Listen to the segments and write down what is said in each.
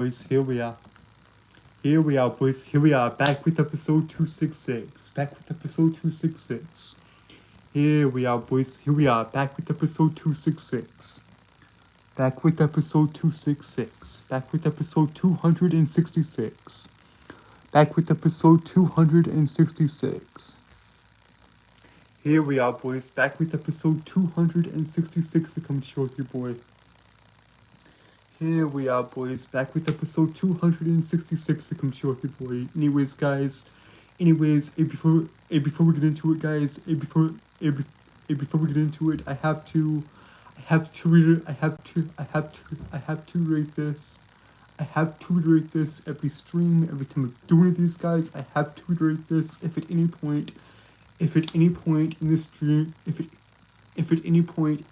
boys, here we are. Here we are, boys. Here we are, back with episode 266. Back with episode 266. Here we are, boys. Here we are, back with episode 266. Back with episode 266. Back with episode 266. Back with episode 266. Here we are, boys. Back with episode 266 to come share with you, boy. Here we are, boys, back with episode 266 to come share with you, boy. Anyways, guys, before we get into it, guys, before we get into it, I have to reiterate this. I have to reiterate this every stream, every time I'm doing these, guys. I have to reiterate this. If at any point in this stream, if at any point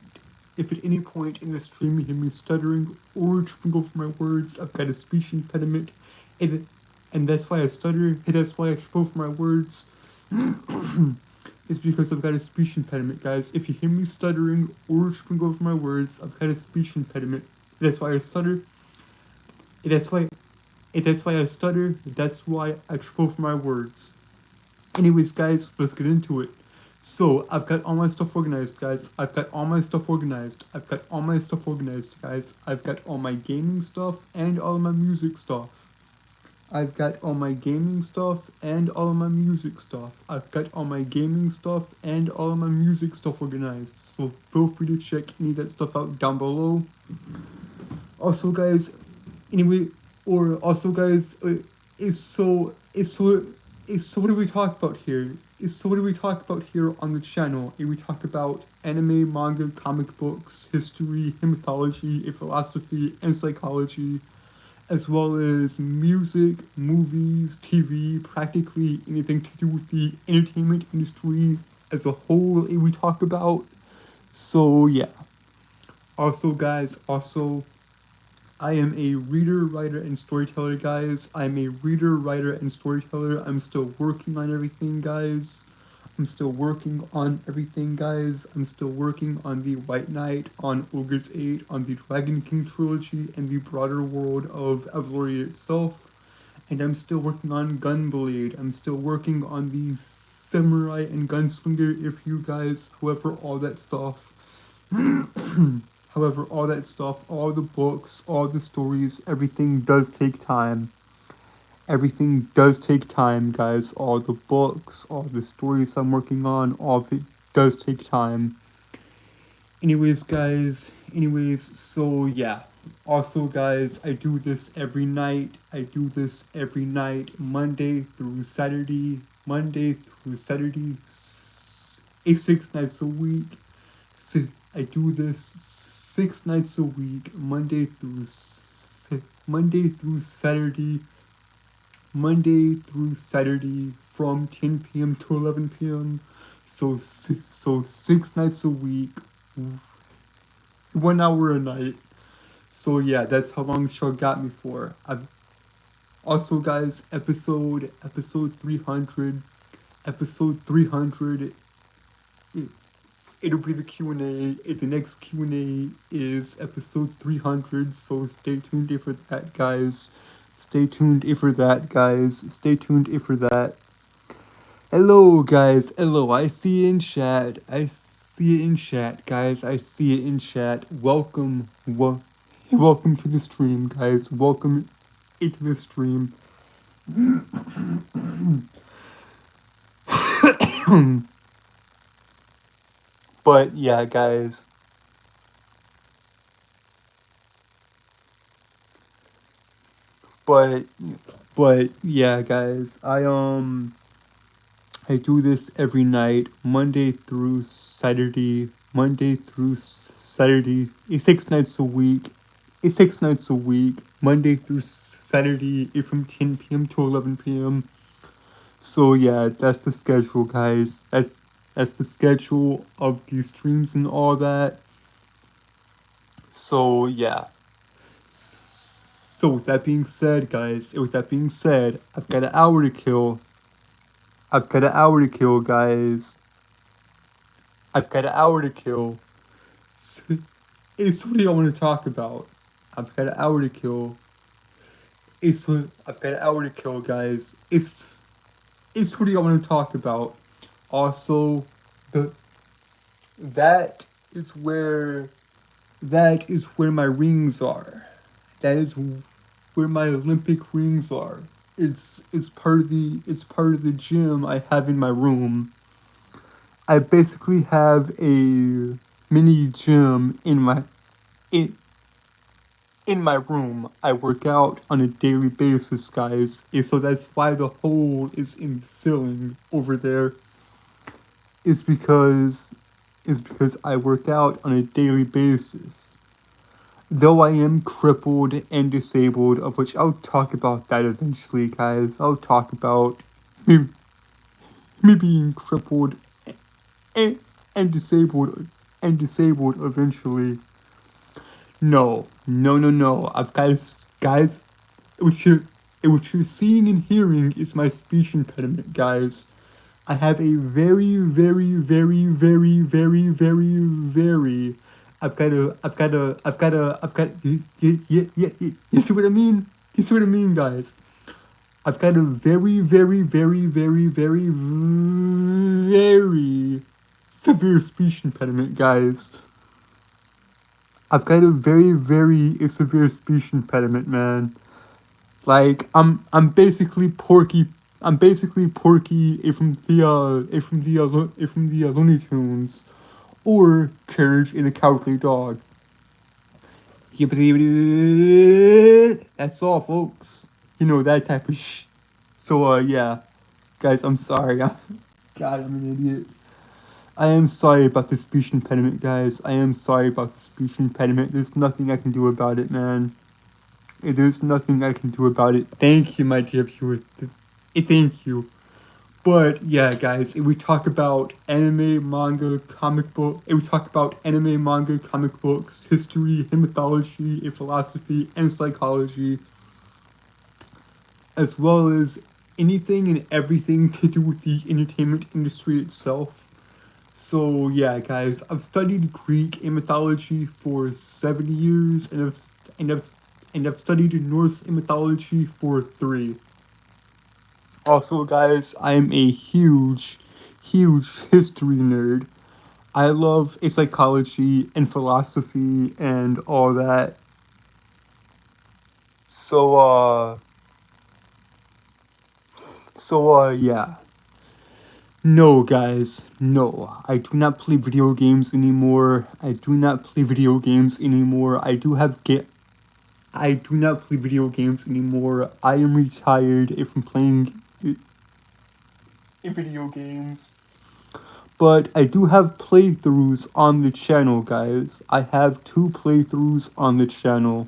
in the stream you hear me stuttering or tripping over my words, I've got a speech impediment, and that's why I stutter, and that's why I trip over my words. It's because I've got a speech impediment, guys. If you hear me stuttering or tripping over my words, I've got a speech impediment. That's why I stutter. That's why I stutter. That's why I trip over my words. Anyways, guys, let's get into it. So, I've got all my stuff organized, guys. I've got all my gaming stuff and all my music stuff. I've got all my gaming stuff and all of my music stuff. I've got all my gaming stuff and all of my music stuff organized. So, feel free to check any of that stuff out down below. Also, guys, what do we talk about here? So what do we talk about here on the channel? We talk about anime, manga, comic books, history, mythology, philosophy, and psychology, as well as music, movies, TV, practically anything to do with the entertainment industry as a whole we talk about. So yeah. Also, guys, I am a reader, writer, and storyteller, guys. I'm a reader, writer, and storyteller. I'm still working on everything, guys. I'm still working on the White Knight, on Ogre's 8, on the Dragon King trilogy, and the broader world of Evloria itself. And I'm still working on Gunblade. I'm still working on the Samurai and Gunslinger, if you guys, all that stuff. However, all that stuff, all the books, all the stories, everything does take time. Everything does take time, guys. All the books, all the stories I'm working on, all of it does take time. Anyways, so yeah. Also, guys, I do this every night. Monday through Saturday. 6 nights a week. I do this 6 nights a week, Monday through Saturday from 10 p.m. to 11 p.m. So 6 nights a week, 1 hour a night. So yeah, that's how long the show got me for. Also, guys, episode 300. It'll be the Q&A. The next Q&A is episode 300, so stay tuned for that, guys. Hello, guys. Hello, I see it in chat. Guys. Welcome to the stream, guys. Welcome into the stream. But yeah, guys. But yeah, guys. I do this every night, Monday through Saturday. 6 nights a week. Monday through Saturday from 10 p.m. to 11 p.m. So yeah, that's the schedule, guys. That's the schedule of these streams and all that. So yeah. So with that being said, guys, I've got an hour to kill. guys. I've got an hour to kill. So what do y'all want to talk about? I've got an hour to kill. I've got an hour to kill, guys. It's what I want to talk about. Also, the that is where that is where my rings are. That is where my Olympic rings are. It's part of the gym I have in my room. I basically have a mini gym in in my room. I work out on a daily basis, guys. And so that's why the hole is in the ceiling over there. Is because I work out on a daily basis. Though I am crippled and disabled, of which I'll talk about that eventually, guys. I'll talk about me, me being crippled and, and disabled eventually. No. Guys. What you're seeing and hearing is my speech impediment, guys. I have a very. You see what I mean? You see what I mean, guys? I've got a very severe speech impediment, guys. I've got a very severe speech impediment, man. Like I'm basically Porky. I'm basically Porky from the Looney Tunes, or Courage in the Cowardly Dog. That's all, folks. You know, that type of So yeah, guys, I'm sorry. God, I'm an idiot. I am sorry about the speech impediment, guys. I am sorry about the speech impediment. There's nothing I can do about it, man. There's nothing I can do about it. Thank you, my dear viewer. Thank you. But yeah, guys, if we talk about anime, manga, comic book, if we talk about anime, manga, comic books, history, mythology, philosophy, and psychology, as well as anything and everything to do with the entertainment industry itself. So yeah, guys, I've studied Greek and mythology for 7 years, and I've studied Norse mythology for 3. Also, guys, I'm a huge history nerd. I love psychology and philosophy and all that. Yeah. No, guys, no. I do not play video games anymore. I do not play video games anymore. I do not play video games anymore. I am retired from playing video games. But I do have playthroughs on the channel, guys. I have 2 playthroughs on the channel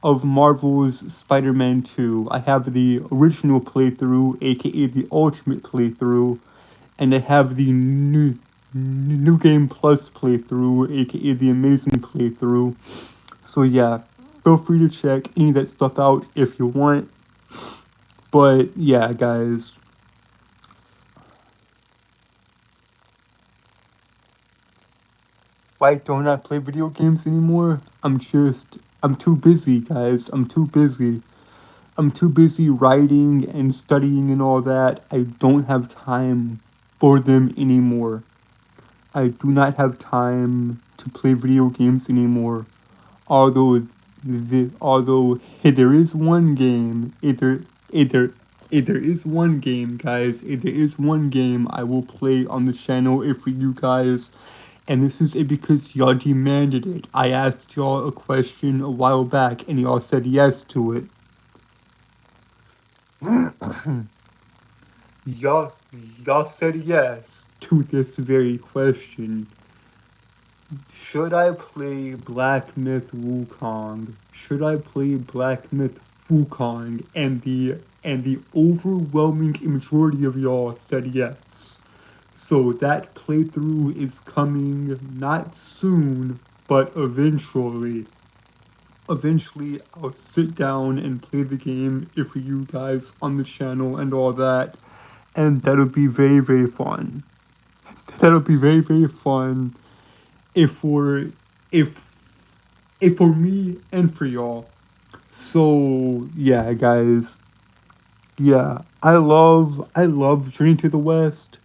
of Marvel's Spider-Man 2. I have the original playthrough, aka the Ultimate playthrough, and I have the New Game Plus playthrough, aka the Amazing playthrough. So yeah, feel free to check any of that stuff out if you want. But yeah, guys. Why don't I play video games anymore? I'm too busy, guys. I'm too busy. I'm too busy writing and studying and all that. I don't have time for them anymore. I do not have time to play video games anymore. Although there is one game, there is one game, guys. There is one game I will play on the channel for you guys. And this is because y'all demanded it. I asked y'all a question a while back and y'all said yes to it. y'all said yes to this very question. Should I play Black Myth Wukong? Should I play Black Myth Wukong? And the overwhelming majority of y'all said yes. So that playthrough is coming not soon, but eventually. Eventually, I'll sit down and play the game for you guys on the channel and all that. And that'll be very fun. That'll be very fun if for me and for y'all. So yeah, guys. Yeah, I love Journey to the West.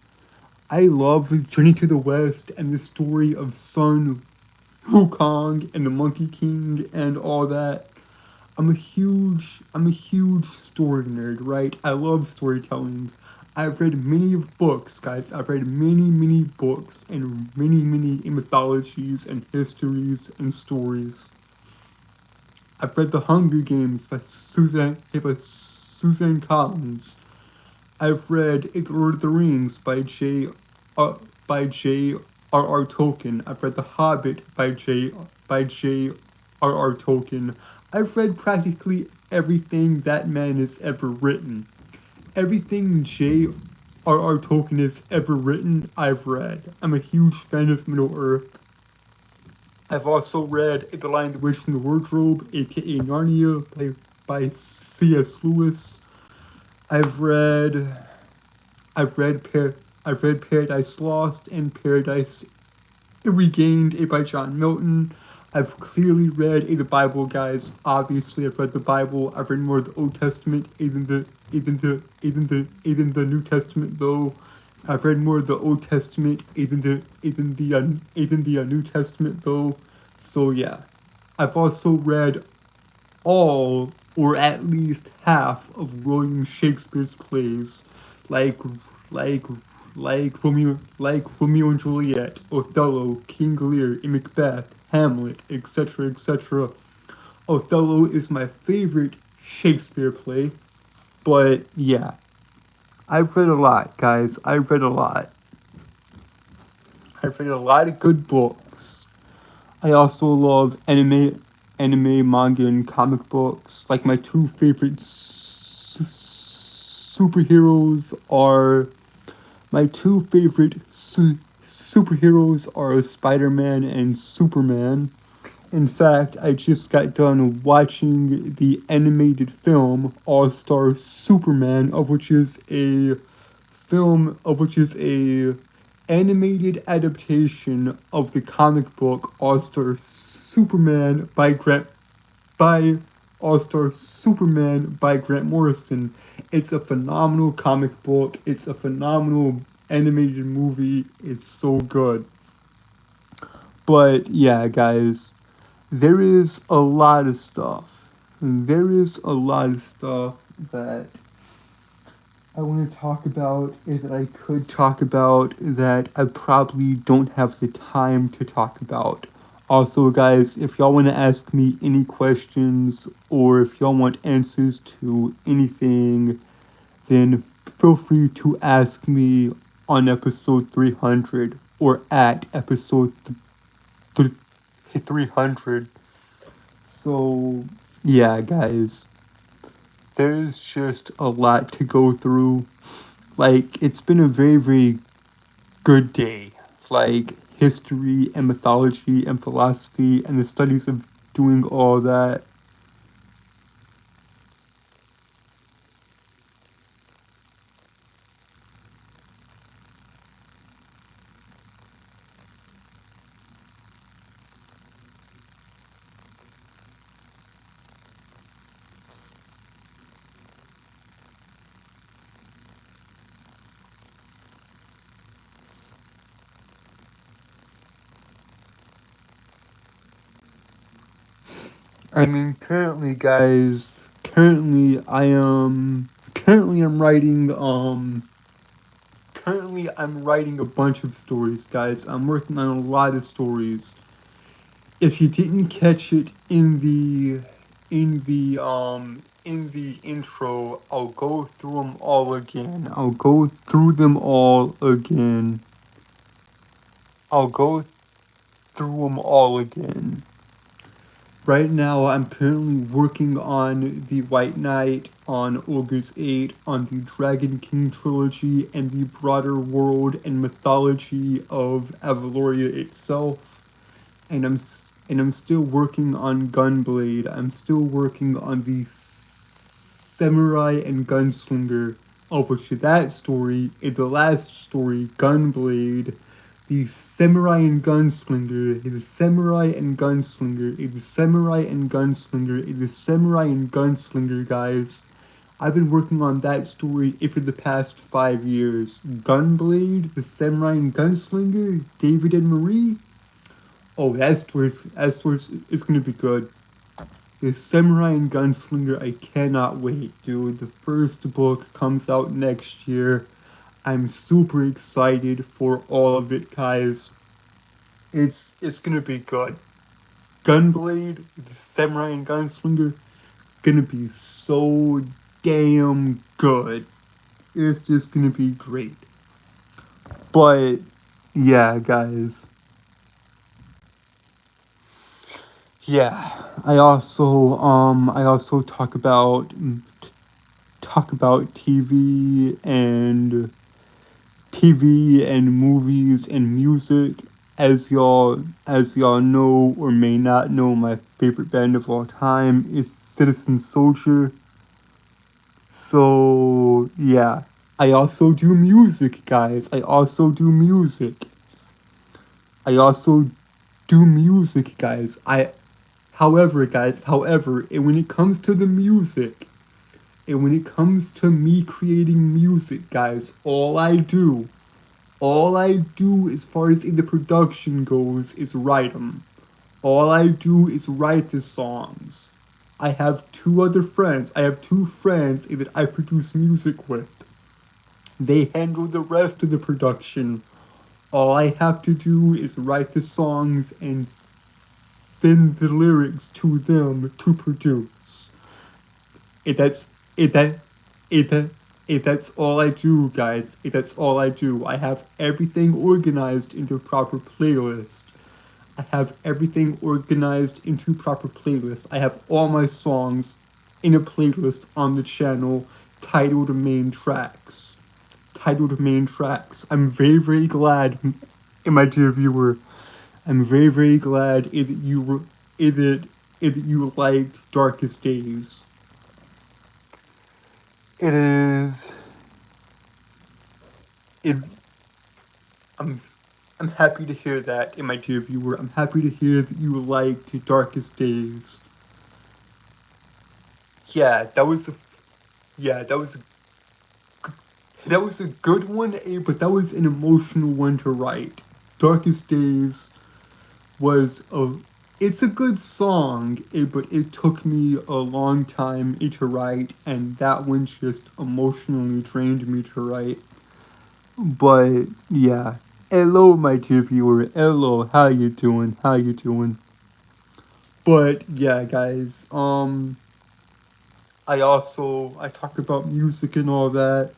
I love Journey to the West and the story of Sun Wukong and the Monkey King and all that. I'm a huge story nerd, right? I love storytelling. I've read many of books, guys. I've read many books and many mythologies and histories and stories. I've read The Hunger Games by Susan Collins. I've read The Lord of the Rings uh, by J.R.R. Tolkien. I've read The Hobbit by J.R.R. Tolkien. I've read practically everything that man has ever written. Everything J.R.R. Tolkien has ever written, I've read. I'm a huge fan of Middle Earth. I've also read The Lion, the Witch, and the Wardrobe, aka Narnia, by C.S. Lewis. I've read I've read I've read Paradise Lost and Paradise Regained by John Milton. I've clearly read the Bible, guys. Obviously, I've read the Bible. I've read more of the Old Testament, even the New Testament. Though I've read more of the Old Testament, even the New Testament. Though, so yeah, I've also read all or at least half of William Shakespeare's plays, like like like Romeo and Juliet, Othello, King Lear, and Macbeth, Hamlet, etc. Othello is my favorite Shakespeare play, but yeah, I've read a lot, guys. I've read a lot. I've read a lot of good books. I also love anime, manga, and comic books. Like my two favorite superheroes are my two favorite superheroes are Spider-Man and Superman. In fact, I just got done watching the animated film All-Star Superman, of which is a animated adaptation of the comic book All-Star Superman by All-Star Superman by Grant Morrison. It's a phenomenal comic book. It's a phenomenal animated movie. It's so good. But yeah, guys, there is a lot of stuff. There is a lot of stuff that I want to talk about and that I could talk about that I probably don't have the time to talk about. Also, guys, if y'all want to ask me any questions or if y'all want answers to anything, then feel free to ask me on episode 300 or at episode 300. So, yeah, guys, there's just a lot to go through. Like, it's been a very good day. Like, history and mythology and philosophy and the studies of doing all that. I mean, currently, guys, currently I'm writing a bunch of stories, guys. I'm working on a lot of stories. If you didn't catch it in the intro, I'll go through them all again. I'll go through them all again. Right now, I'm currently working on the White Knight, on Ogre's 8, on the Dragon King trilogy, and the broader world and mythology of Avaloria itself. And I'm still working on Gunblade. I'm still working on the Samurai and Gunslinger, of which that story is the last story, Gunblade. the Samurai and Gunslinger, the Samurai and Gunslinger, the Samurai and Gunslinger, the Samurai and Gunslinger, guys. I've been working on that story for the past 5 years. Gunblade, the Samurai and Gunslinger, David and Marie. Oh, that story is gonna be good. The Samurai and Gunslinger, I cannot wait, dude. The first book comes out next year. I'm super excited for all of it, guys. It's gonna be good. Gunblade, the Samurai and Gunslinger, gonna be so damn good. It's just gonna be great. But yeah, guys. Yeah, I also talk about TV and movies and music. As y'all know or may not know, my favorite band of all time is Citizen Soldier. So yeah, I also do music, guys. I also do music. I also do music, guys. However, and when it comes to the music, and when it comes to me creating music, guys, all I do as far as the production goes is write them. All I do is write the songs. I have two other friends. I have two friends that I produce music with. They handle the rest of the production. All I have to do is write the songs and send the lyrics to them to produce. It that's it that it that that's all I do, guys. That's all I do. I have everything organized into a proper playlist. I have everything organized into proper playlist. I have all my songs in a playlist on the channel titled Main Tracks. Titled Main Tracks. I'm very, very glad, my dear viewer. I'm very, very glad that you liked Darkest Days. It is. It. I'm. I'm happy to hear that, my dear viewer. I'm happy to hear that you liked Darkest Days. Yeah, that was a. Yeah, that was a good one, but that was an emotional one to write. Darkest Days was a. It's a good song, but it took me a long time to write, and that one just emotionally drained me to write. But yeah, hello, my dear viewer. Hello, how you doing? How you doing? But yeah, guys. I talk about music and all that.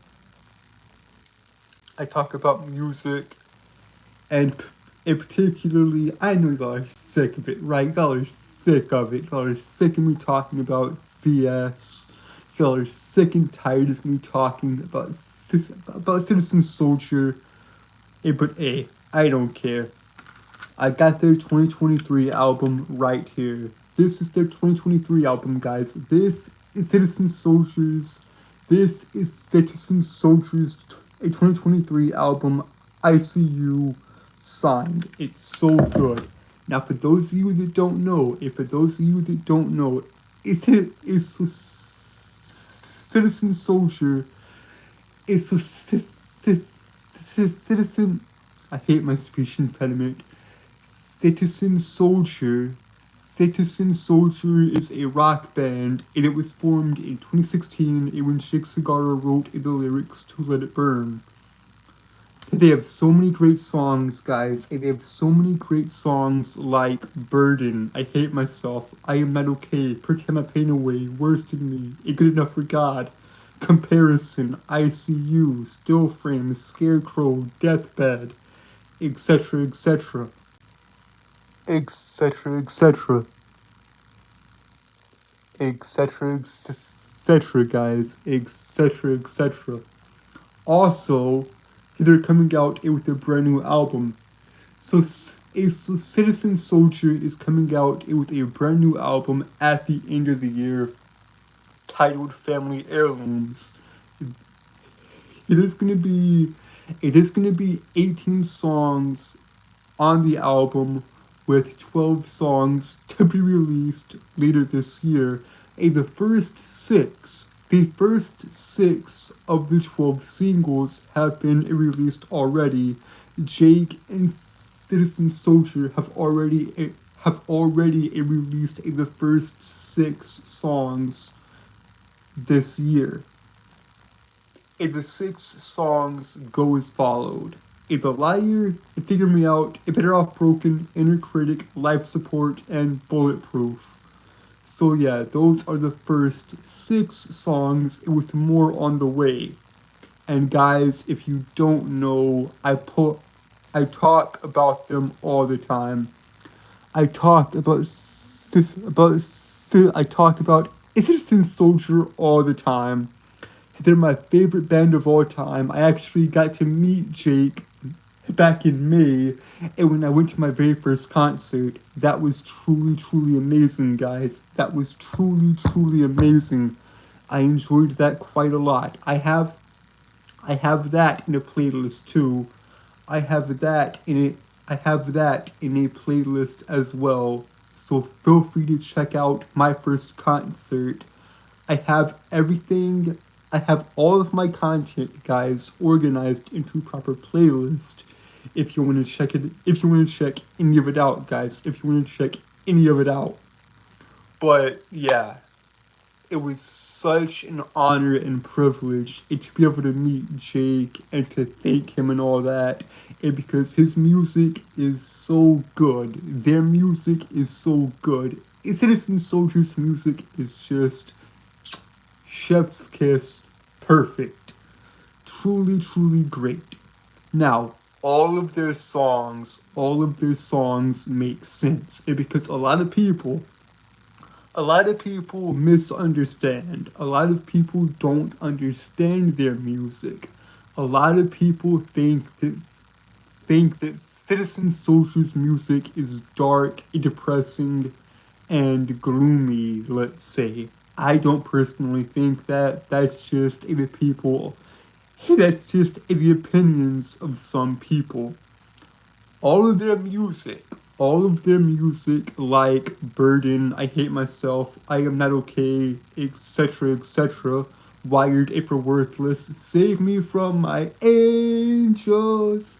I talk about music, and particularly, I know y'all are sick of it, right? Y'all are sick of it. Y'all are sick of me talking about CS. Y'all are sick and tired of me talking about Citizen Soldier. But hey, I don't care. I got their 2023 album right here. This is their 2023 album, guys. This is Citizen Soldiers. This is Citizen Soldiers' 2023 album, ICU, signed. It's so good. Now, for those of you that don't know, it's so Citizen Soldier. It's so Citizen. I hate my speech impediment. Citizen Soldier. Citizen Soldier is a rock band, and it was formed in 2016 when Shake Sagara wrote the lyrics to Let It Burn. They have so many great songs, guys. They have so many great songs like Burden, I Hate Myself, I Am Not Okay, Pretend My Pain Away, Worse Than Me, Ain't Good Enough for God, Comparison, ICU, Still Frame, Scarecrow, Deathbed, etc., etc., etc., etc., etc., etc., guys, etc., etc. Also, they're coming out with a brand new album. So Citizen Soldier is coming out with a brand new album at the end of the year titled Family Heirlooms. It is gonna be 18 songs on the album with 12 songs to be released later this year. And the first six of the 12 singles have been released already. Jake and Citizen Soldier have already released the first 6 songs this year. And the 6 songs go as followed: "It's a Liar," "Figure Me Out," "A Better Off Broken," "Inner Critic," "Life Support," and "Bulletproof." So yeah, those are the first 6 songs with more on the way. And guys, if you don't know, I talk about them all the time. I talk about Citizen Soldier all the time. They're my favorite band of all time. I actually got to meet Jake back in May, and when I went to my very first concert, that was truly, truly amazing, guys. That was truly, truly amazing. I enjoyed that quite a lot. I have that in a playlist too. I have that in a playlist as well. So feel free to check out my first concert. I have everything. I have all of my content, guys, organized into a proper playlist. If you want to check it, if you want to check any of it out, guys, if you want to check any of it out. But yeah, it was such an honor and privilege to be able to meet Jake and to thank him and all that. And because his music is so good, their music is so good. Citizen Soldier's music is just chef's kiss, perfect. Truly, truly great. Now, all of their songs make sense. And because a lot of people misunderstand. A lot of people don't understand their music. A lot of people think that Citizen Soldier's music is dark, depressing, and gloomy, let's say. I don't personally think that. That's just the opinions of some people. All of their music, like Burden, I Hate Myself, I Am Not Okay, etc., Wired, If We're Worthless, Save Me From My Angels,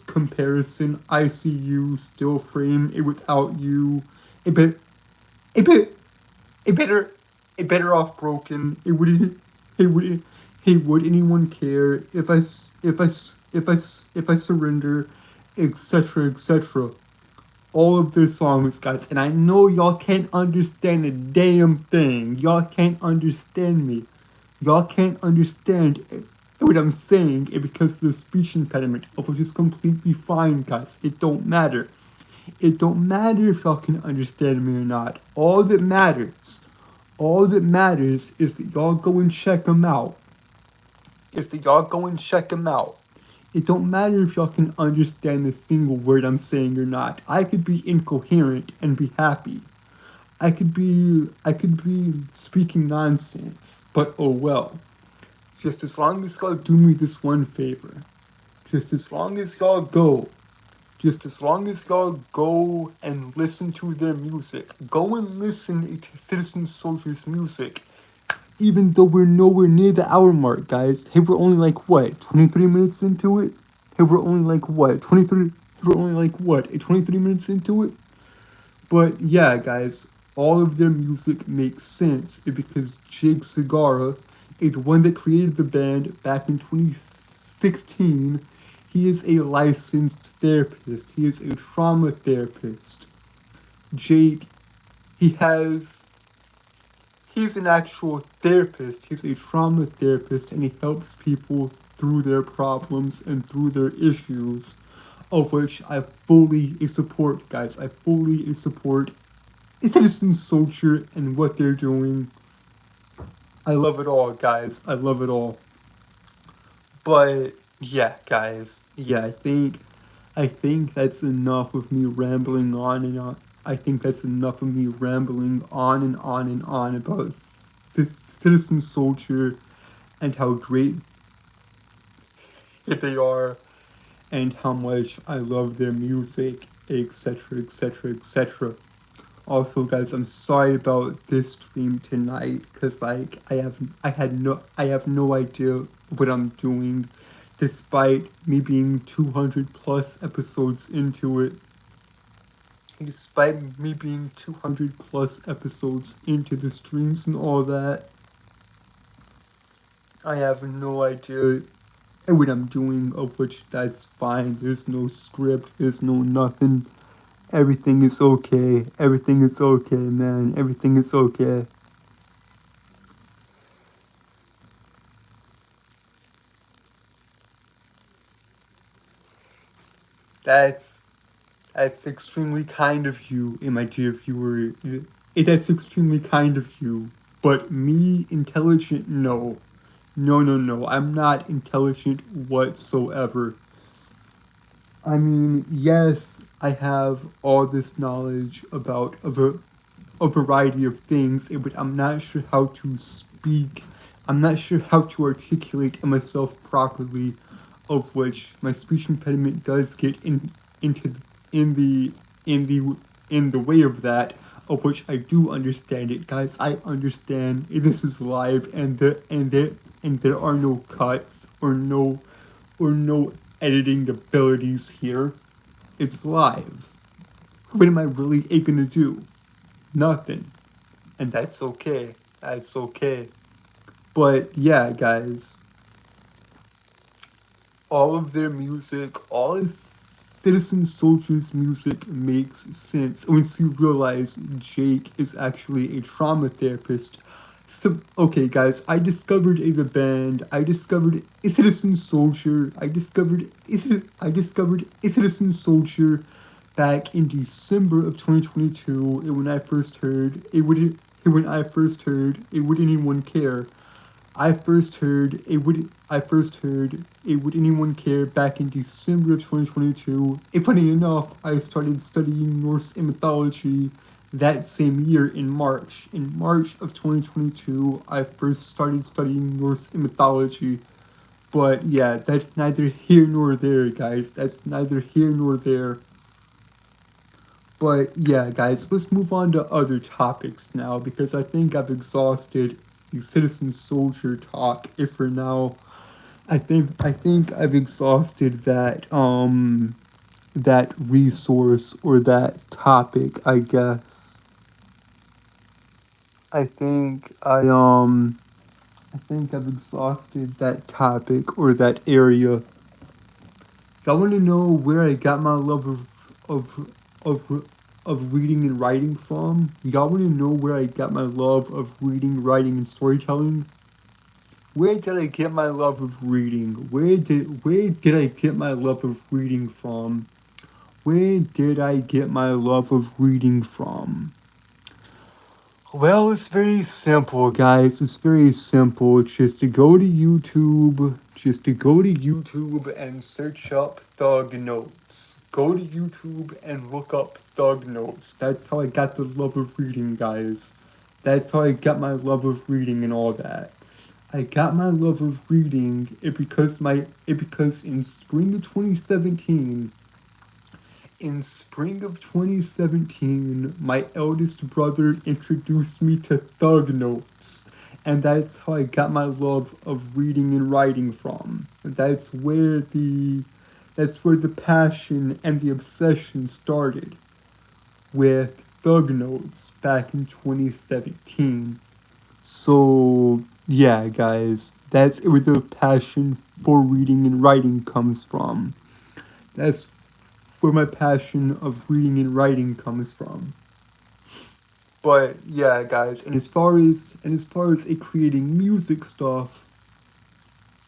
Comparison, I See You, Still Frame, It Without You, a bit, a bit, a better, a better off broken. Would anyone care if I surrender, etc. All of their songs, guys, and I know y'all can't understand a damn thing. Y'all can't understand me. Y'all can't understand what I'm saying because of the speech impediment, which is completely fine, guys. It don't matter. It don't matter if y'all can understand me or not. All that matters is that y'all go and check them out. It don't matter if y'all can understand a single word I'm saying or not. I could be incoherent and be happy. I could be speaking nonsense, but oh well. Just as long as y'all do me this one favor. Just as long as y'all go and listen to their music. Go and listen to Citizen Soldier's music. Even though we're nowhere near the hour mark, guys. Hey, we're only 23 minutes into it? Hey, we're only 23 minutes into it? But yeah, guys, all of their music makes sense because Jake Segarra, the one that created the band back in 2016, he is a licensed therapist. He is a trauma therapist. Jake, he's an actual therapist. He's a trauma therapist, and he helps people through their problems and through their issues, of which I fully support, guys. I fully support Citizen Soldier and what they're doing. I love it all, guys. I love it all. But yeah, guys. Yeah, I think that's enough of me rambling on and on. I think that's enough of me rambling on and on and on about Citizen Soldier and how great they are and how much I love their music, etc., etc., etc. Also, guys, I'm sorry about this stream tonight, cause like I have no idea what I'm doing, despite me being 200 plus episodes into it. Despite me being 200 plus episodes into the streams and all that, I have no idea what I'm doing, of which that's fine. There's no script, there's no nothing. Everything is okay. Everything is okay, man. Everything is okay. That's that's extremely kind of you, my dear viewer. That's extremely kind of you. But me, intelligent? No. No, no, no. I'm not intelligent whatsoever. I mean, yes, I have all this knowledge about a variety of things, but I'm not sure how to speak. I'm not sure how to articulate myself properly, of which my speech impediment does get into in the in the in the way of that, of which I do understand it, guys. I understand this is live, and there are no cuts or no editing abilities here. It's live. What am I really gonna do? Nothing. And that's okay. That's okay. But yeah, guys, all of their music, all of Citizen Soldier's music makes sense once you realize Jake is actually a trauma therapist. So, okay, guys, I discovered the band. I discovered a Citizen Soldier. I discovered a Citizen Soldier back in December of 2022. And when I first heard it, would anyone care? I first heard it would anyone care back in December of 2022. And funny enough, I started studying Norse mythology that same year in March. In March of 2022, I first started studying Norse mythology. But yeah, that's neither here nor there, guys. That's neither here nor there. But yeah, guys, let's move on to other topics now, because I think I've exhausted the Citizen Soldier talk. If for now, I think I've exhausted that resource or that topic, I guess. I think I think I've exhausted that topic or that area. Y'all want to know where I got my love of of of reading and writing from? Y'all want to know where I got my love of reading, writing, and storytelling? Where did I get my love of reading? Where did I get my love of reading from? Where did I get my love of reading from? Well, it's very simple, guys. It's very simple. It's just to go to YouTube. Just to go to YouTube and search up Thug Notes. Go to YouTube and look up Thug Notes. That's how I got the love of reading, guys. That's how I got my love of reading and all that. I got my love of reading because in spring of 2017, my eldest brother introduced me to Thug Notes, and that's how I got my love of reading and writing from. That's where the passion and the obsession started, with Thug Notes back in 2017. So yeah, guys, that's where the passion for reading and writing comes from. That's where my passion of reading and writing comes from. But yeah, guys, and as far as creating music stuff,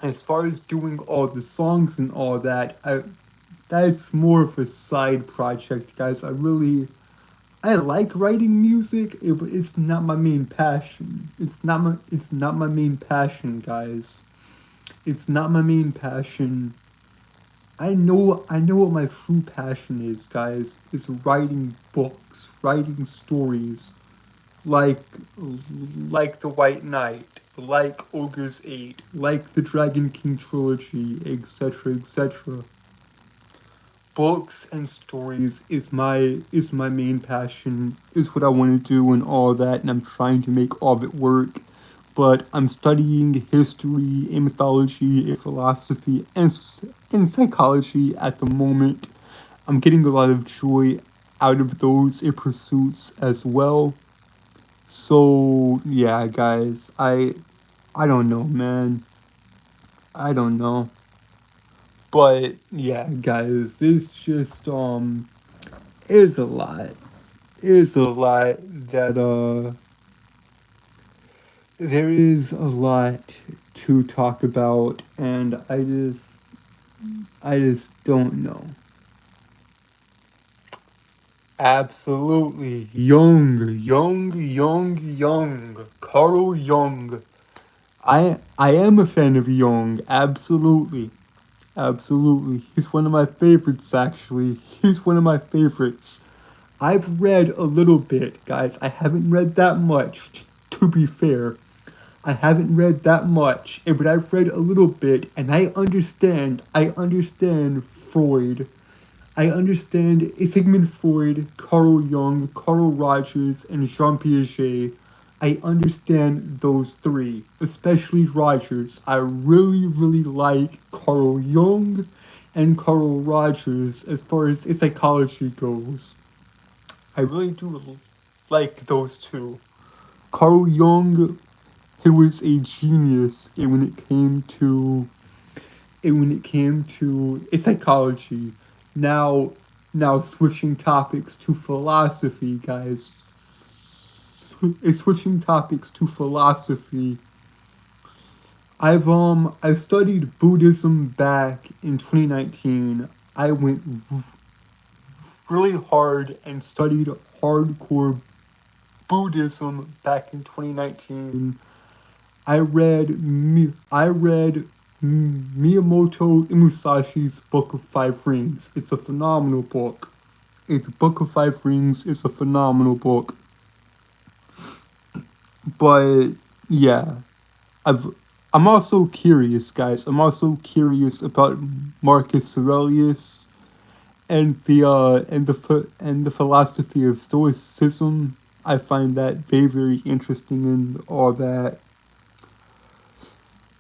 as far as doing all the songs and all that, that's more of a side project, guys. I like writing music, but it's not my main passion. It's not my main passion, guys. It's not my main passion. I know what my true passion is, guys. Is writing books, writing stories, like the White Knight, like Ogre's 8, like the Dragon King trilogy, etc., etc. books and stories is my main passion, is what I want to do and all that, and I'm trying to make all of it work. But I'm studying history, and mythology, and philosophy, and psychology at the moment. I'm getting a lot of joy out of those pursuits as well. So yeah, guys, I don't know, man. I don't know. But yeah, guys, there's just is a lot. Is a lot that there is a lot to talk about, and I just don't know. Absolutely. Young. Carl Jung. I am a fan of Jung. Absolutely. Absolutely. He's one of my favorites, actually. He's one of my favorites. I've read a little bit, guys. I haven't read that much, to be fair. I haven't read that much, but I've read a little bit, and I understand Freud. I understand Sigmund Freud, Carl Jung, Carl Rogers, and Jean Piaget. I understand those three, especially Rogers. I really like Carl Jung and Carl Rogers as far as psychology goes. I really do like those two. Carl Jung, he was a genius when it came to psychology. Now, now switching topics to philosophy, guys. Switching topics to philosophy. I studied Buddhism back in 2019. I went really hard and studied hardcore Buddhism back in 2019. I read Miyamoto Musashi's Book of Five Rings. It's a phenomenal book. The Book of Five Rings is a phenomenal book. But yeah, I've I'm also curious, guys. I'm also curious about Marcus Aurelius and the philosophy of Stoicism. I find that very interesting and all that.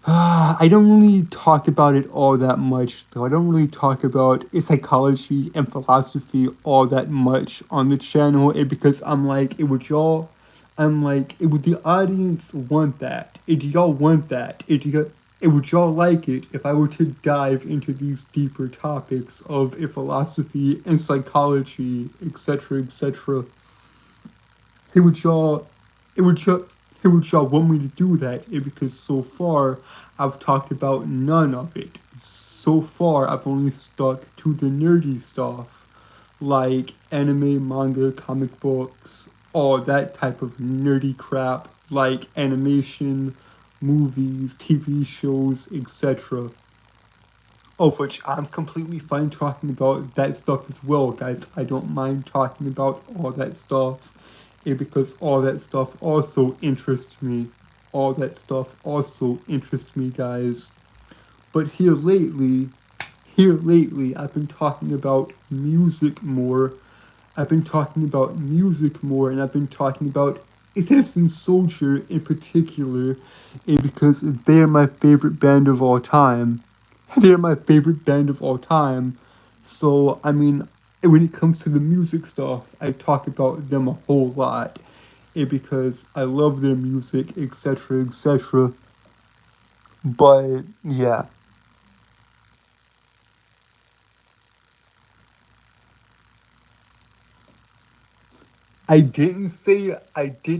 I don't really talk about it all that much, though. I don't really talk about psychology and philosophy all that much on the channel, because I'm like, would the audience want that? Do y'all want that? Would y'all like it if I were to dive into these deeper topics of philosophy and psychology, etc., etc.? Hey, would y'all want me to do that? Because so far, I've talked about none of it. So far, I've only stuck to the nerdy stuff, like anime, manga, comic books, all that type of nerdy crap, like animation, movies, TV shows, etc. Of which I'm completely fine talking about that stuff as well, guys. I don't mind talking about all that stuff, because all that stuff also interests me. All that stuff also interests me, guys. But I've been talking about music more. And I've been talking about Citizen Soldier in particular, because they're my favorite band of all time. They're my favorite band of all time. So, I mean, when it comes to the music stuff, I talk about them a whole lot, because I love their music, etc., etc. But, yeah. I did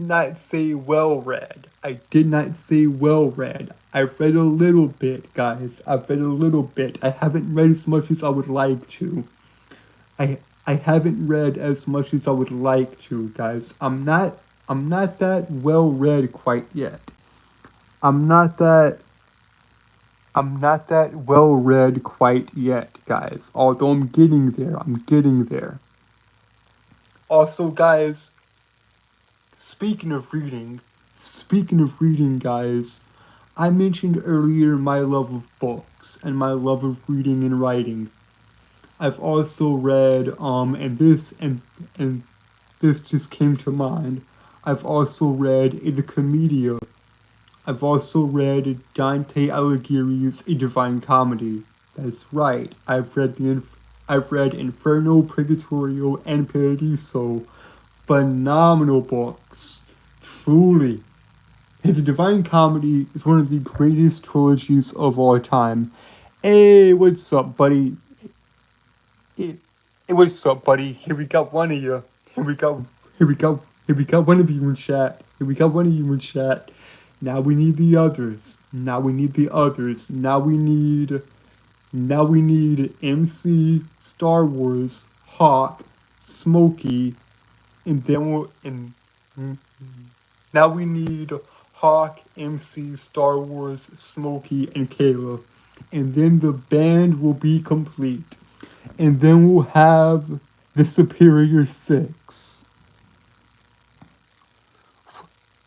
not say well read. I did not say well read. I've read a little bit, guys. I've read a little bit. I haven't read as much as I would like to. I haven't read as much as I would like to, guys. I'm not that well read quite yet. I'm not that I'm not that well read quite yet, guys. Although I'm getting there. I'm getting there. Also, guys, speaking of reading, guys, I mentioned earlier my love of books and my love of reading and writing. I've also read and this just came to mind. I've also read the Commedia. I've also read Dante Alighieri's A Divine Comedy. That's right. I've read Inferno, Purgatorio, and Paradiso. Phenomenal books. Truly. The Divine Comedy is one of the greatest trilogies of all time. Hey, what's up, buddy? Hey, what's up, buddy? Here we got one of you. Here we go. Here we got one of you in chat. Here we got one of you in chat. Now we need the others. Now we need the others. Now we need MC, Star Wars, Hawk, Smokey, and then we'll and now we need Hawk, MC, Star Wars, Smokey, and Kayla. And then the band will be complete. And then we'll have the Superior Six.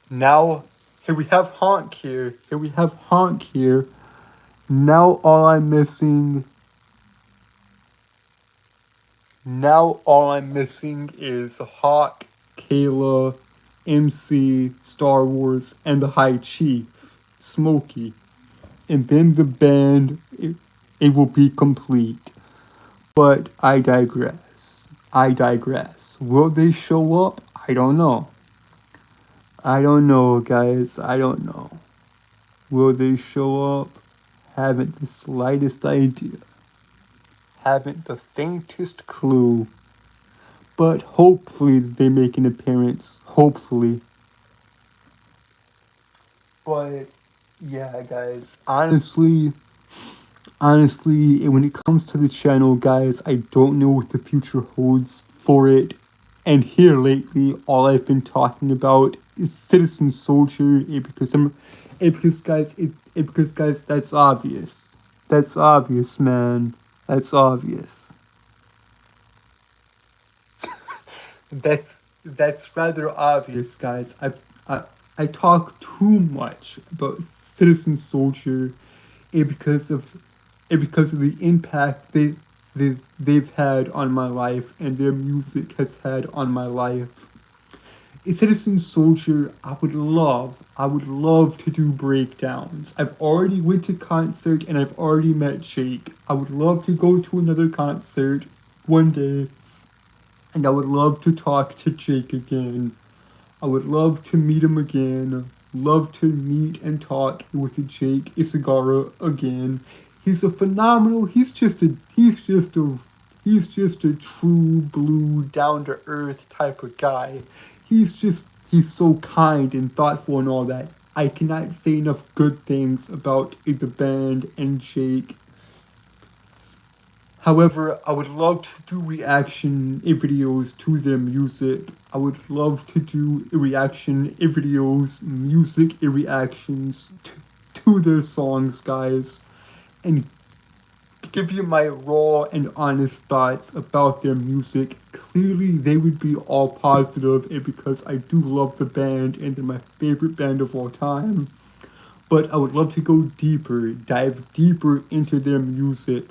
Now, here we have Honk here. Here we have Honk here. Now all I'm missing is Hawk, Kayla, MC, Star Wars, and the High Chief, Smokey. And then the band, it will be complete. But I digress. Will they show up? I don't know. Guys. I don't know. Will they show up? Haven't the slightest idea. Haven't the faintest clue. But hopefully they make an appearance. Hopefully. But yeah, guys. Honestly, when it comes to the channel, guys, I don't know what the future holds for it. And here lately, all I've been talking about is Citizen Soldier. Because guys, that's obvious. That's obvious, man. That's obvious. That's rather obvious, guys. I talk too much about Citizen Soldier, because of the impact they've had on my life and their music has had on my life. A Citizen Soldier, I would love to do breakdowns. I've already went to concert and I've already met Jake. I would love to go to another concert one day, and I would love to talk to Jake again. I would love to meet him again. Love to meet and talk with Jake Isagara again. He's a phenomenal. He's just a true blue, down to earth type of guy. He's so kind and thoughtful and all that. I cannot say enough good things about the band and Jake. However, I would love to do reaction videos to their music. I would love to do reaction videos, music reactions to their songs, guys, and give you my raw and honest thoughts about their music. Clearly, they would be all positive, and because I do love the band and they're my favorite band of all time. But I would love to go deeper, dive deeper into their music.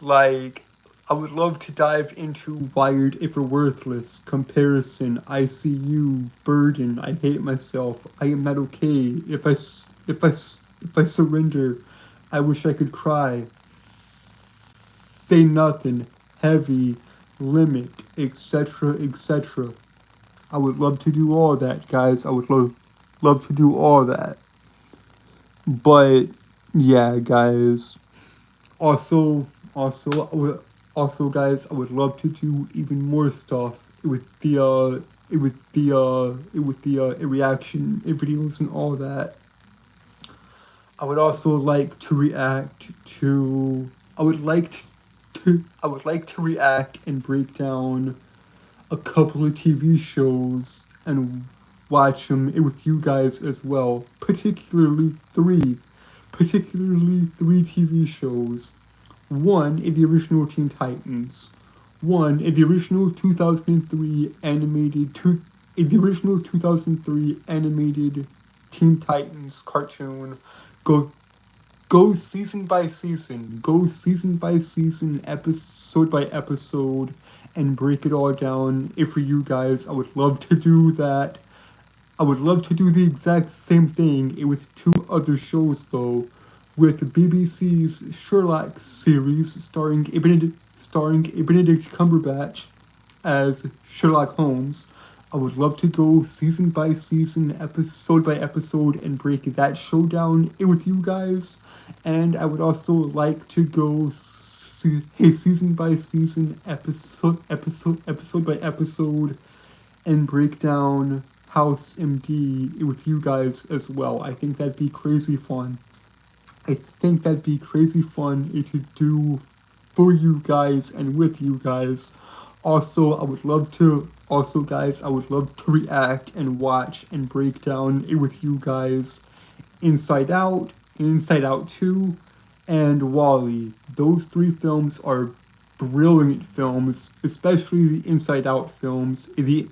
Like, I would love to dive into Wired If We're Worthless, Comparison, ICU, Burden, I Hate Myself, I Am Not Okay, If I Surrender, I Wish I Could Cry, Say Nothing, Heavy, Limit, etc., etc. I would love to do all that, guys. I would love to do all that. But yeah, guys. Also, guys, I would love to do even more stuff with the reaction videos and all that. I would also like to react to. I would like to react and break down a couple of TV shows and watch them with you guys as well. Particularly three TV shows. One in the original Teen Titans. One in the original 2003 animated Teen Titans cartoon. go season by season, episode by episode, and break it all down. If for you guys, I would love to do that. I would love to do the exact same thing with two other shows though, with BBC's Sherlock series starring a Benedict Cumberbatch as Sherlock Holmes. I would love to go season by season, episode by episode, and break that show down with you guys. And I would also like to go season by season, episode by episode, and break down House MD with you guys as well. I think that'd be crazy fun. I think that'd be crazy fun to do for you guys and with you guys. Also, guys, I would love to react and watch and break down with you guys Inside Out, Inside Out 2, and Wall-E. Those three films are brilliant films, especially the Inside Out films. The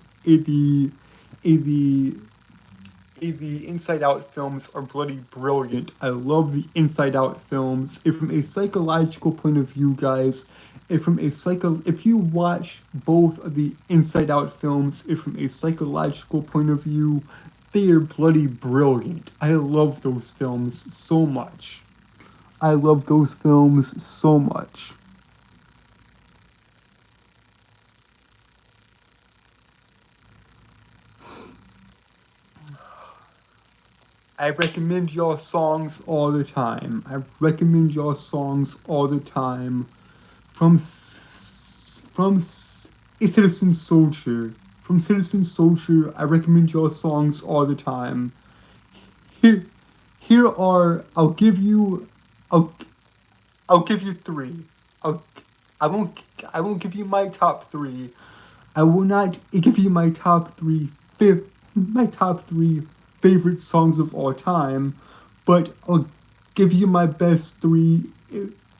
Inside Out films are bloody brilliant. I love the Inside Out films. If from a psychological point of view, guys, if you watch both of the Inside Out films, if from a psychological point of view, they are bloody brilliant. I love those films so much. I love those films so much. I recommend your songs all the time. I recommend your songs all the time. From Citizen Soldier. From Citizen Soldier, I recommend your songs all the time. Here are I'll give you three. I won't give you my top three. I will not give you my top three favorite songs of all time, but I'll give you my best three.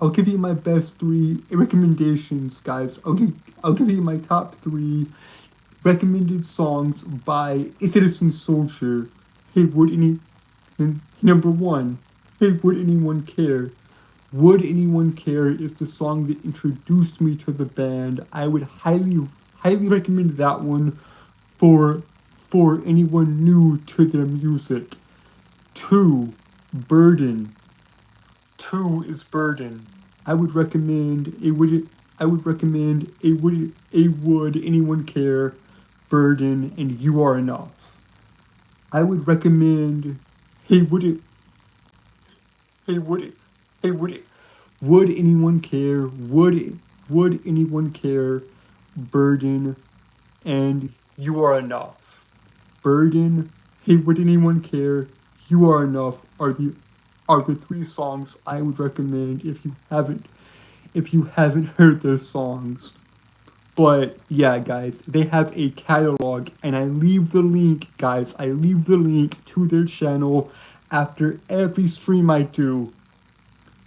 I'll give you my best three recommendations, guys. I'll give you my top three recommended songs by a Citizen Soldier. Hey, number one? Hey, would anyone care? Would Anyone Care is the song that introduced me to the band. I would highly recommend that one for anyone new to their music. 2, Burden. 2 is Burden. I would recommend a Would Anyone Care, Burden, and You Are Enough. I would recommend Would Anyone Care, Would Anyone Care, Burden, and You Are Enough. Burden, Hey, Would Anyone Care, You Are Enough are the three songs I would recommend if you haven't heard their songs. But yeah, guys, they have a catalog, and I leave the link, guys. I leave the link to their channel after every stream I do.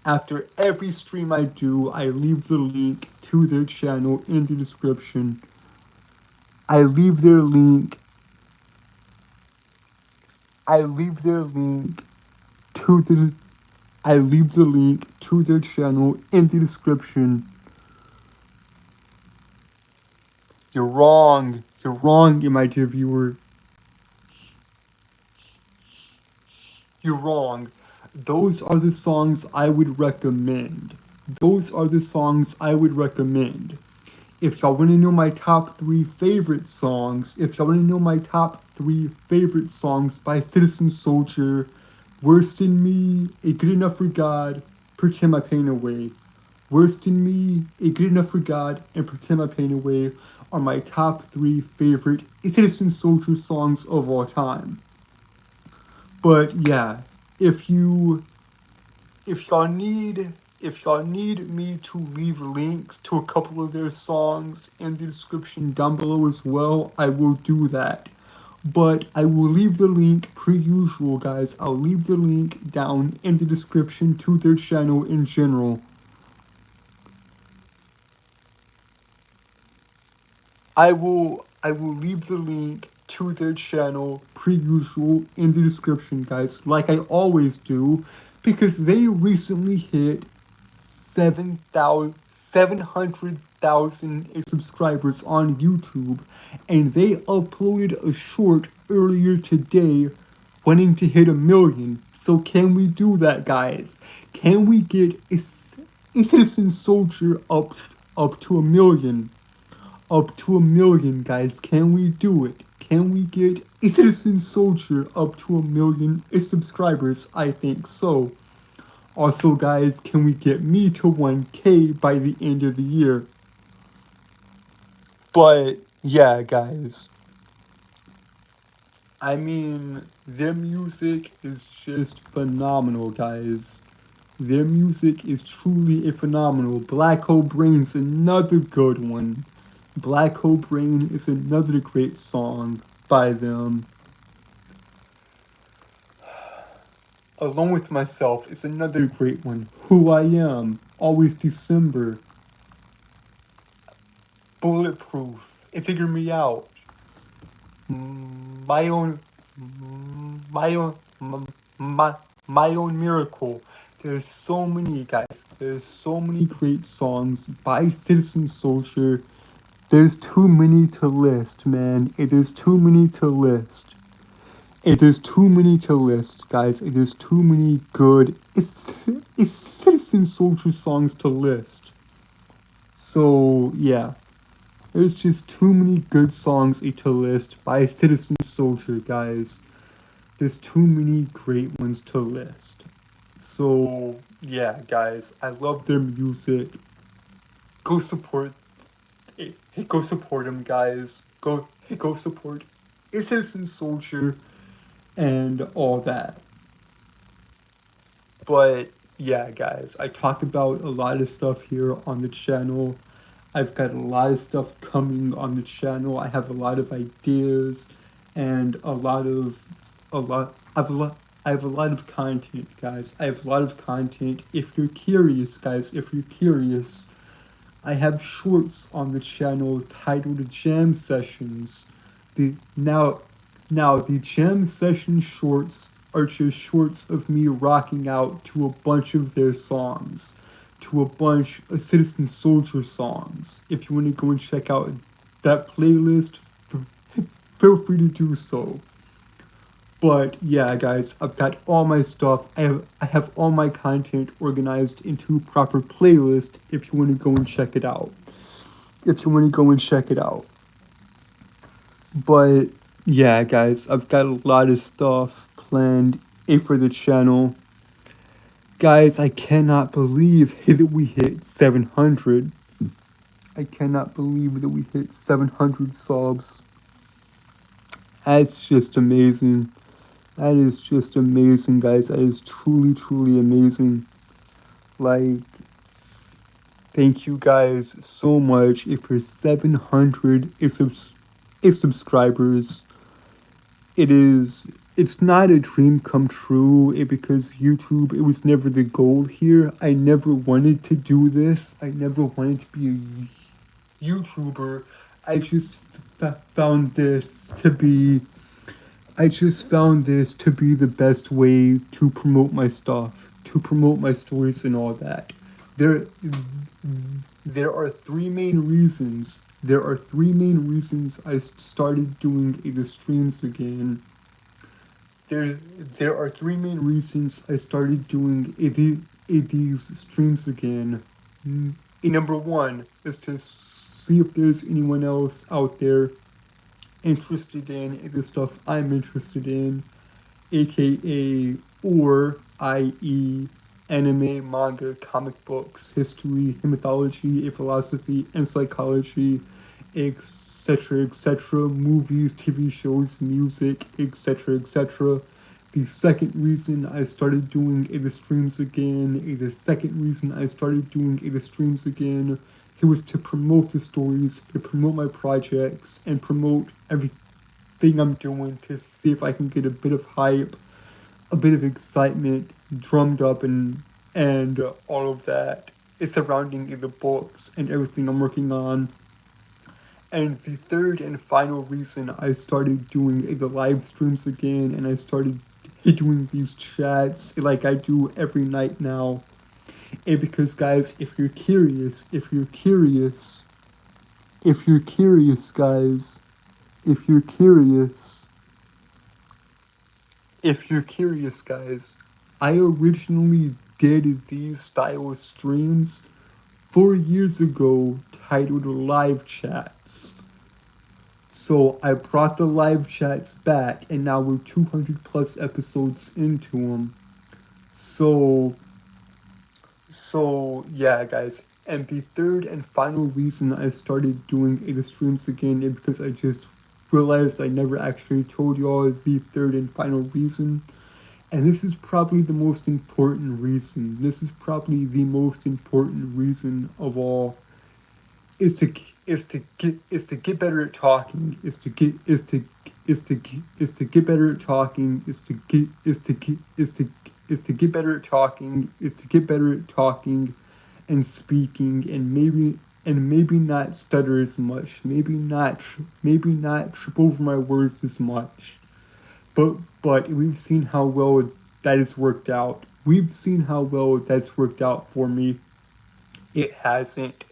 After every stream I do, I leave the link to their channel in the description. I leave their link to their channel in the description. You're wrong, my dear viewer. You're wrong. Those are the songs I would recommend. If y'all want to know my top 3 favorite songs, by Citizen Soldier, Worse Than Me, A Good Enough for God, Pretend My Pain Away. Worse Than Me, A Good Enough for God, and Pretend My Pain Away are my top 3 favorite Citizen Soldier songs of all time. But yeah, if y'all need me to leave links to a couple of their songs in the description down below as well, I will do that. But I will leave the link per usual, guys. I'll leave the link down in the description to their channel in general. I will leave the link to their channel per usual in the description, guys, like I always do, because they recently hit 700,000 subscribers on YouTube, and they uploaded a short earlier today wanting to hit 1 million. So can we do that, guys? Can we get a Citizen Soldier up to 1 million? Up to 1 million, guys. Can we do it? Can we get a Citizen Soldier up to 1 million subscribers? I think so. Also, guys, can we get me to 1K by the end of the year? But yeah, guys. I mean, their music is just phenomenal, guys. Their music is truly phenomenal. Black Hole Brain's another good one. Black Hole Brain is another great song by them. Alone with Myself is another great one. Who I Am, Always December, Bulletproof, Figure Me Out, my own, my own, my own miracle. There's so many, guys. There's so many great songs by Citizen Soldier. There's too many to list, man. There's too many to list. There's too many to list, guys. There's too many good Citizen Soldier songs to list. So yeah, there's just too many good songs to list by Citizen Soldier, guys. There's too many great ones to list. So yeah, guys, I love their music. Go support. Hey, go support them, guys. Go support Citizen Soldier and all that. But yeah, guys, I talked about a lot of stuff here on the channel. I've got a lot of stuff coming on the channel. I have a lot of ideas and a lot I have a lot of content, guys. I have a lot of content. If you're curious, guys, if you're curious, I have shorts on the channel titled Jam Sessions. Now the Jam Session shorts are just shorts of me rocking out to a bunch of their songs, to a bunch of Citizen Soldier songs. If you want to go and check out that playlist, feel free to do so. But yeah, guys, I've got all my stuff. I have all my content organized into a proper playlist if you want to go and check it out. But yeah, guys, I've got a lot of stuff planned for the channel. Guys, I cannot believe that we hit 700. I cannot believe that we hit 700 subs. That's just amazing. That is just amazing, guys. That is truly, truly amazing. Like, thank you guys so much for 700 subscribers. It's not a dream come true because YouTube, it was never the goal here. I never wanted to do this. I never wanted to be a YouTuber. I just found this to be the best way to promote my stuff, to promote my stories and all that. There are three main reasons. I started doing the streams again. There are three main reasons I started doing these streams again. Number one is to see if there's anyone else out there interested in the stuff I'm interested in, aka or i.e. anime, manga, comic books, history, mythology, philosophy, and psychology, etc., movies, TV shows, music, etc. The second reason I started doing the streams again, it was to promote the stories, to promote my projects, and promote everything I'm doing to see if I can get a bit of hype, a bit of excitement drummed up and all of that is surrounding the books and everything I'm working on. And the third and final reason I started doing the live streams again and I started doing these chats like I do every night now. And because, guys, if you're curious, guys, if you're curious, guys, I originally did these style of streams 4 years ago titled live chats. So I brought the live chats back, and now we're 200 plus episodes into them. So yeah, guys. And the third and final reason I started doing the streams again is because I just realized I never actually told y'all the third and final reason. And this is probably the most important reason. This is probably the most important reason of all. Is to get better at talking. Is to get better at talking. Is to get better at talking. Is to get better at talking and speaking, and maybe not stutter as much. Maybe not trip over my words as much. But we've seen how well that has worked out. We've seen how well that's worked out for me. It hasn't.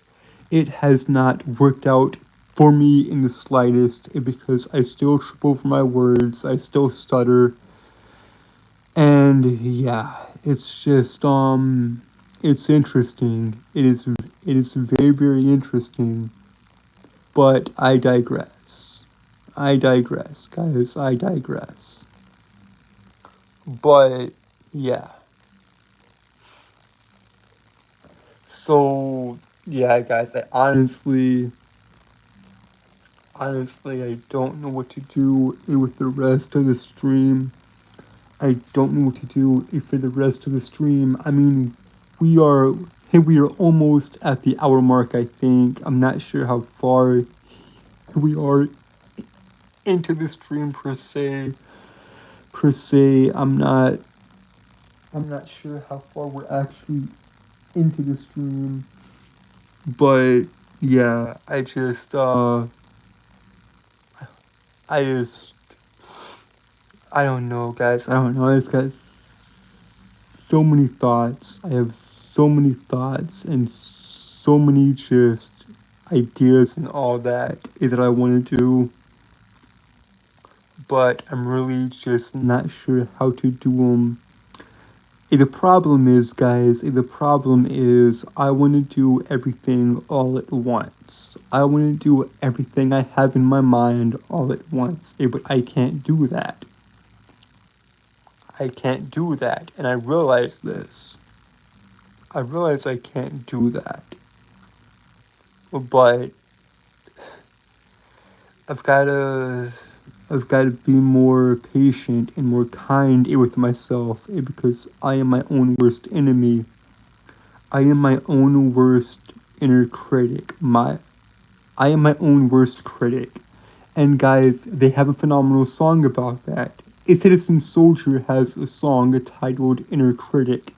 It has not worked out for me in the slightest, because I still trip over my words. I still stutter. And yeah, it's just it's interesting. It is very, very interesting. But I digress. Guys. I digress. But yeah. So yeah, guys, I honestly, I don't know what to do with the rest of the stream. I don't know what to do for the rest of the stream. I mean, we are almost at the hour mark, I think. I'm not sure how far we are into the stream per se. I'm not sure how far we're actually into the stream. But yeah, I don't know, guys. I don't know. I've got so many thoughts. I have so many thoughts and so many just ideas and all that I want to do. But I'm really just not sure how to do them. The problem is, guys, I want to do everything all at once. I want to do everything I have in my mind all at once. But I can't do that. And I realize this. I realize I can't do that. But I've gotta be more patient and more kind with myself, because I am my own worst enemy. I am my own worst inner critic. I am my own worst critic. And guys, they have a phenomenal song about that. A Citizen Soldier has a song titled Inner Critic.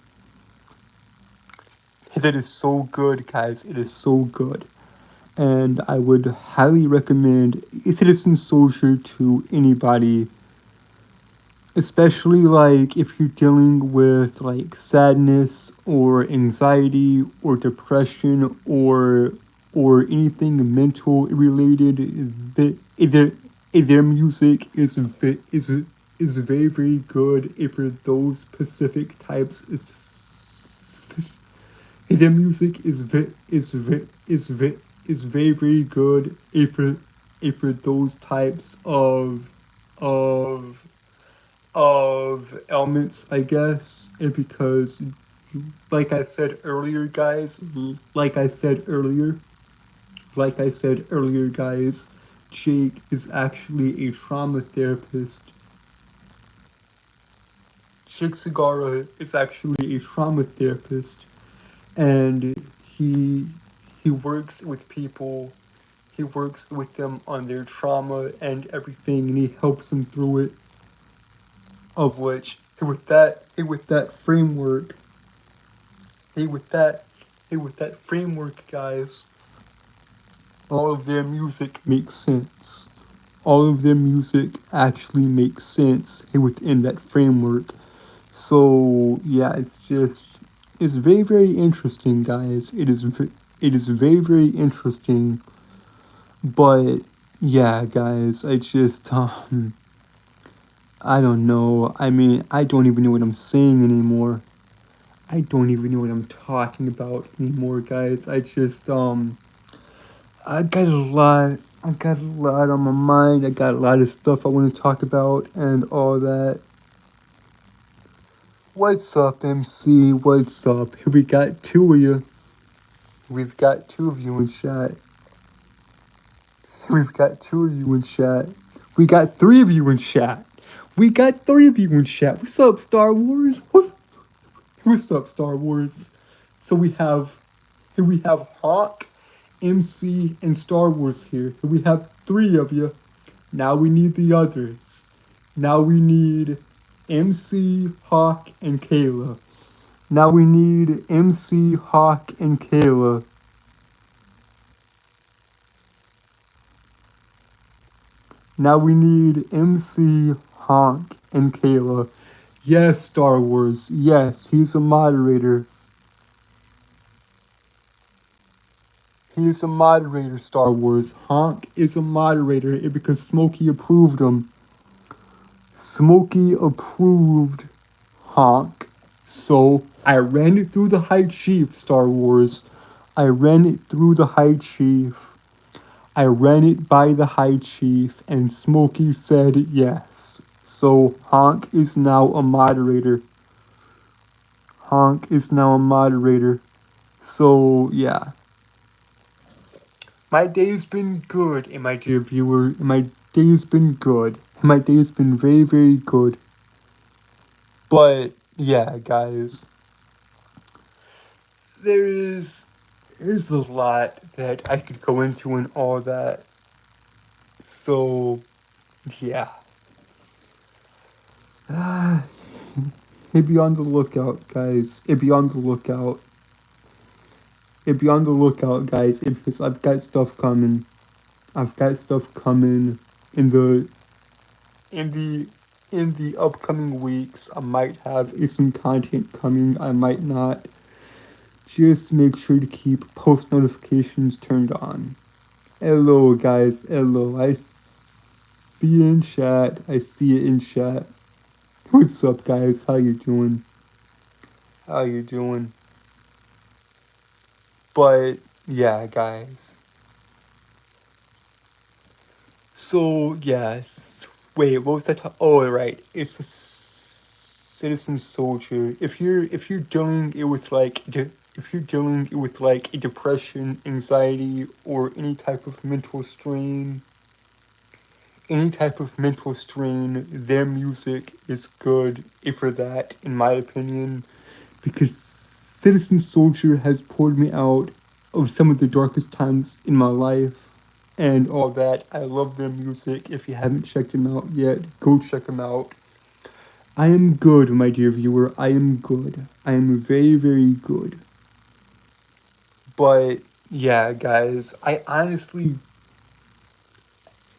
That is so good, guys. It is so good. And I would highly recommend A Citizen Soldier to anybody. Especially like if you're dealing with like sadness or anxiety or depression or anything mental related. Their music is very, very good for those specific types. Their music is very, very good for those types of elements, I guess. And because, like I said earlier, guys, Jake is actually a trauma therapist. Jake Segara is actually a trauma therapist, and he works with people. He works with them on their trauma and everything, and he helps them through it. Of which, with that framework, guys, all of their music makes sense. all of their music actually makes sense within that framework. So yeah, it's very very interesting, guys. It is very very interesting. But yeah, guys, I don't know. I mean, I don't even know what I'm saying anymore. I don't even know what I'm talking about anymore, guys. I got a lot. I got a lot on my mind. I got a lot of stuff I want to talk about and all that. What's up, MC? What's up? Here we got two of you. We've got two of you in chat. We've got two of you in chat. We got three of you in chat. We got three of you in chat. What's up, Star Wars? What's up, Star Wars? So here we have Hawk, MC, and Star Wars here. Here we have three of you. Now we need the others. Now we need MC, Hawk, and Kayla. Now we need MC, Hawk, and Kayla. Now we need MC, Hawk, and Kayla. Yes, Star Wars. Yes, he's a moderator. He's a moderator, Star Wars. Honk is a moderator because Smokey approved him. Smokey approved Honk. So I ran it through the High Chief, Star Wars. I ran it through the High Chief. I ran it by the High Chief, and Smokey said yes. So Honk is now a moderator. Honk is now a moderator. So yeah. My day's been good, and my dear viewer, my day's been good. My day's been very, very good. But yeah, guys, there's a lot that I could go into and all that. So yeah. Be on the lookout, guys. Be on the lookout. Be on the lookout, guys, because I've got stuff coming. I've got stuff coming in the in the upcoming weeks. I might have some content coming. I might not. Just make sure to keep post notifications turned on. Hello, guys. Hello. I see you in chat. I see it in chat. What's up, guys? How you doing? How you doing? But yeah, guys. So yes. Wait, what was I talking? Oh, right. It's a citizen soldier. If you're dealing it with like if you're dealing with like a depression, anxiety, or any type of mental strain, their music is good for that, in my opinion, because Citizen Soldier has poured me out of some of the darkest times in my life and all that. I love their music. If you haven't checked them out yet, go check them out. I am good, my dear viewer. I am good. I am very, very good. But yeah, guys, I honestly.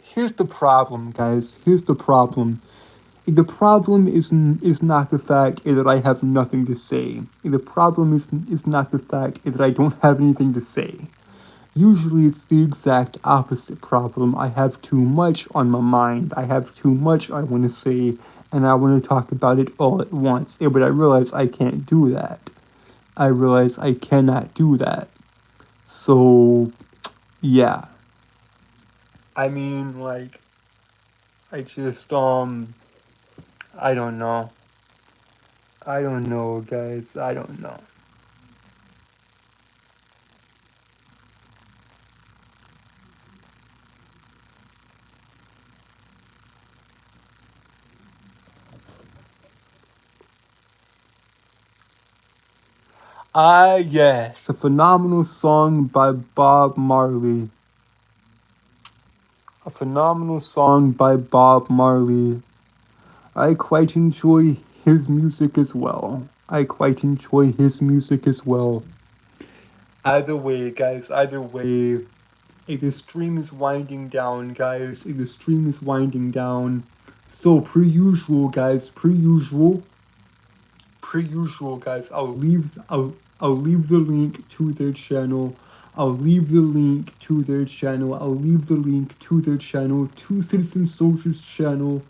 Here's the problem, guys. Here's the problem. The problem is not the fact that I have nothing to say. The problem is not the fact that I don't have anything to say. Usually it's the exact opposite problem. I have too much on my mind. I have too much I want to say, and I want to talk about it all at once. But I realize I can't do that. I realize I cannot do that. So, yeah. I mean, like, I just, I don't know. I don't know, guys. I don't know. Ah, yes, a phenomenal song by Bob Marley. A phenomenal song by Bob Marley. I quite enjoy his music as well. I quite enjoy his music as well. Either way, guys, either way, The stream is winding down, guys. The stream is winding down. So, per usual, guys, guys, I'll leave the link to their channel. I'll leave the link to their channel. I'll leave the link to their channel, to Citizen Soldier's channel,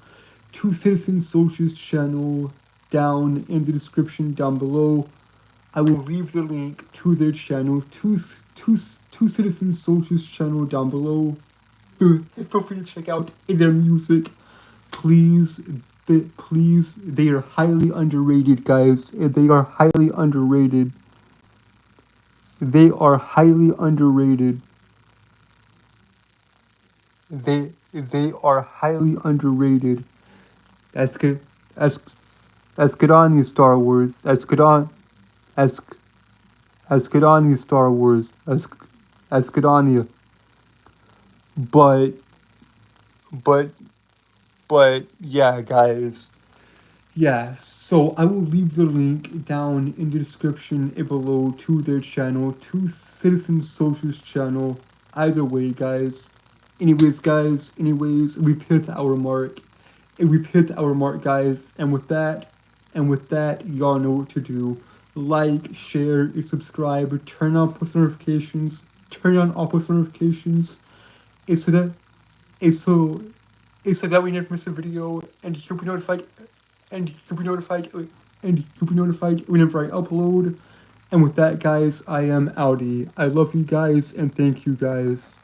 down in the description down below. I will leave the link to their channel, to Citizen Soldier's channel down below. Feel free to check out their music. Please, they are highly underrated, guys. They are highly underrated. They are highly underrated. They are highly underrated. That's good. That's good on you, Star Wars. That's good on. That's good on you, Star Wars. That's good on you. But yeah, guys. Yeah, so I will leave the link down in the description below to their channel, to Citizen Soldier's channel. Either way, guys. Anyways, we've hit our mark. We've hit our mark, guys. And with that, y'all know what to do. Like, share, and subscribe, turn on post notifications, It's so that we never miss a video, and you'll be notified whenever I upload. And with that, guys, I am outie. I love you guys, and thank you guys.